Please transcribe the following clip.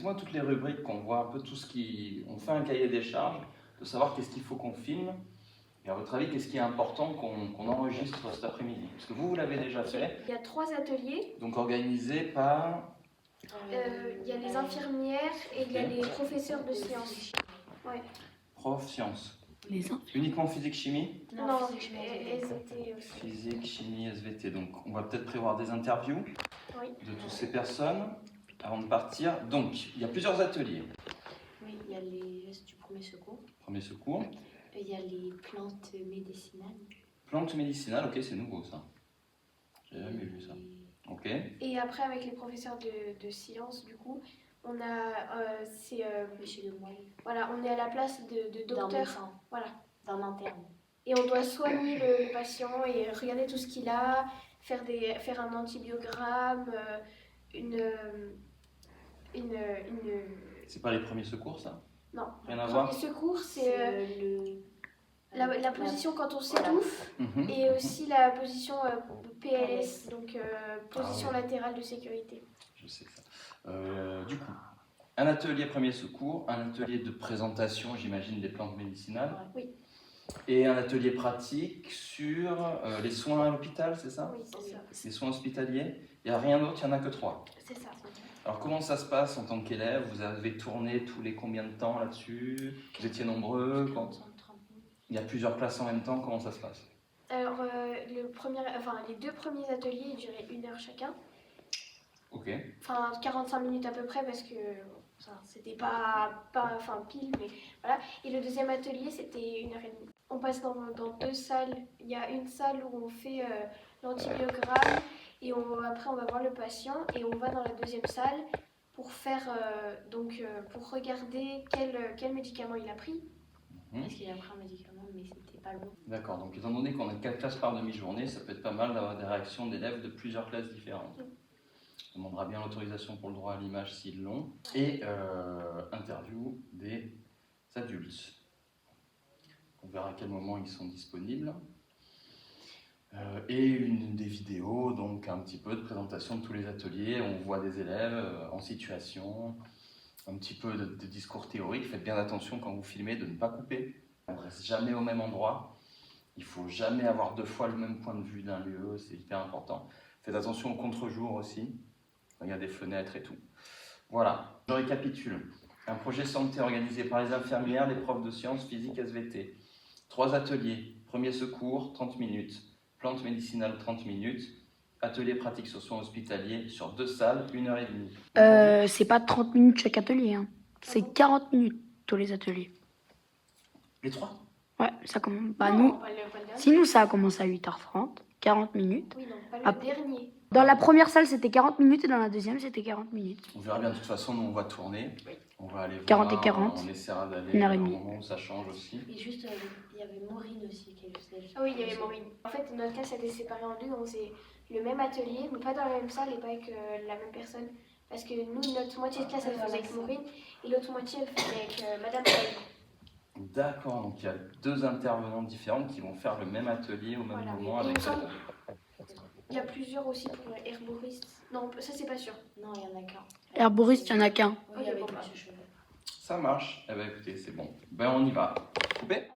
dites-moi toutes les rubriques qu'on voit, un peu tout ce qui... On fait un cahier des charges, de savoir qu'est-ce qu'il faut qu'on filme. Et à votre avis, qu'est-ce qui est important qu'on enregistre cet après-midi? Parce que vous l'avez déjà fait. Il y a 3 ateliers. Donc organisé par... Il y a les infirmières et il y a les professeurs de sciences. Ouais. Prof, sciences. Les infirmières. Uniquement physique, chimie? Non, SVT aussi. Physique, chimie, SVT. Donc on va peut-être prévoir des interviews de toutes ces personnes avant de partir. Donc il y a plusieurs ateliers. Oui, il y a les gestes du premier secours. Premier secours. Il y a les plantes médicinales. Plantes médicinales, ok, c'est nouveau ça. J'ai jamais vu ça. Ok. Et après, avec les professeurs de sciences, du coup, on a. Monsieur de Moelle. Voilà, on est à la place de D'un docteur. médecin. Voilà. D'un interne. Et on doit soigner le patient et regarder tout ce qu'il a, faire un antibiogramme, C'est pas les premiers secours ça? Non. Rien à Le voir? premier secours, c'est la position quand on s'étouffe Mhm. et aussi la position PLS, donc position latérale de sécurité. Je sais ça. Du coup, un atelier premier secours, un atelier de présentation, j'imagine, des plantes médicinales. Oui. Et un atelier pratique sur les soins à l'hôpital, c'est ça? Oui, c'est ça. Les soins hospitaliers. Il n'y a rien d'autre, il n'y en a que 3. C'est ça. Alors comment ça se passe en tant qu'élève? Vous avez tourné tous les combien de temps là-dessus? Vous étiez nombreux? Il y a plusieurs classes en même temps, comment ça se passe? Alors, les 2 premiers ateliers ils duraient 1 heure chacun. Ok. Enfin, 45 minutes à peu près parce que c'était pas pile, mais voilà. Et le deuxième atelier, c'était 1 heure et demie. On passe dans 2 salles. Il y a une salle où on fait l'antibiogramme et après on va voir le patient et on va dans la deuxième salle pour faire pour regarder quel médicament il a pris. Parce qu'il a pris un médicament, mais c'était pas le bon. D'accord, donc étant donné qu'on a 4 classes par demi-journée, ça peut être pas mal d'avoir des réactions d'élèves de plusieurs classes différentes. On demandera bien l'autorisation pour le droit à l'image s'ils l'ont. Et interview des adultes. On verra à quel moment ils sont disponibles. Et des vidéos, donc un petit peu de présentation de tous les ateliers. On voit des élèves en situation, un petit peu de discours théorique. Faites bien attention quand vous filmez de ne pas couper. On ne reste jamais au même endroit. Il ne faut jamais avoir 2 fois le même point de vue d'un lieu, c'est hyper important. Faites attention au contre-jour aussi. Il y a des fenêtres et tout. Voilà, je récapitule. Un projet santé organisé par les infirmières, les profs de sciences, physique, SVT. 3 ateliers. Premier secours, 30 minutes. Plantes médicinales, 30 minutes. Atelier pratique sur soins hospitaliers sur 2 salles, 1 heure et demie. C'est pas 30 minutes chaque atelier, hein. C'est 40 minutes tous les ateliers. Les 3? Ouais, ça commence. Bah, Non, nous, pas le dernier. si nous, ça a commencé à 8h30, 40 minutes. Oui, non, pas le Après. dernier. Dans la première salle, c'était 40 minutes et dans la deuxième, c'était 40 minutes. On verra bien, de toute façon, nous on va tourner. On va aller voir. 40 et 40. On essaiera d'aller 1 heure à et un demie. moment où ça change aussi. Et juste, il y avait Maureen aussi qui est Ah oui, il y avait Maureen. En fait, notre classe a été séparée en 2, donc c'est le même atelier, mais pas dans la même salle et pas avec la même personne. Parce que nous, notre moitié de classe, elle faisait avec Maureen, et l'autre moitié, elle faisait avec Madame Taï. D'accord, donc il y a 2 intervenants différents qui vont faire le même atelier au même Voilà. moment. Et il Avec me semble il y a plusieurs aussi pour herboristes. Non, ça c'est pas sûr. Non, il y en a qu'un. Herboriste, il n'y en a qu'un. Oui, avec bon, Monsieur Chevet. Ça marche. Eh bien écoutez, c'est bon. Ben on y va. Coupé.